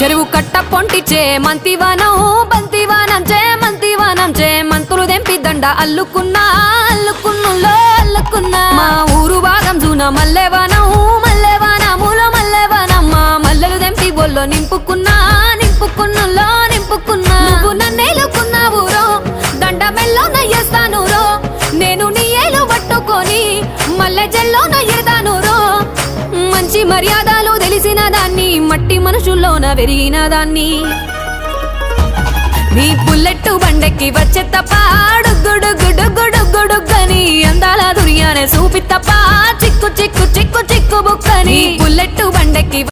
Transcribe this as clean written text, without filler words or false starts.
చెరువు కట్ట పొంటిచే మంతివానం బంతివానం చే మంతివానం చే మంతులు దెంపి దండ అల్లుకున్నా అల్లుకున్నులో అల్లుకున్నా మా ఊరు భాగం జూన మల్లెవానం మల్లెవానములో మల్లెవానమ్మ మల్లెలు దెంపి బొల్లో నింపుకున్నా నింపుకున్నులో నింపుకున్నా నువ్వు నన్నేలుకున్నావు రో దండ మెల్లో నయ్యేస్తాను రో నేను నీ ఏలు పట్టుకొని మల్లె జల్లో నయ్యేదాను రో మంచి మర్యాదలు తెలిసిన దాన్ని మట్టి మనుషుల్లోన వెరిగిన దాన్ని నీ పుల్లెట్టు బండెక్కి వచ్చే తప్ప డుగ్గుడుగ్గుడుగ్గుడుగ్గుడుగ్గని అందాల దుర్యానే చూపి తప్ప చిక్కు చిక్కు చిక్కు చిక్కు బుక్కని పుల్లెట్టు బండెక్కి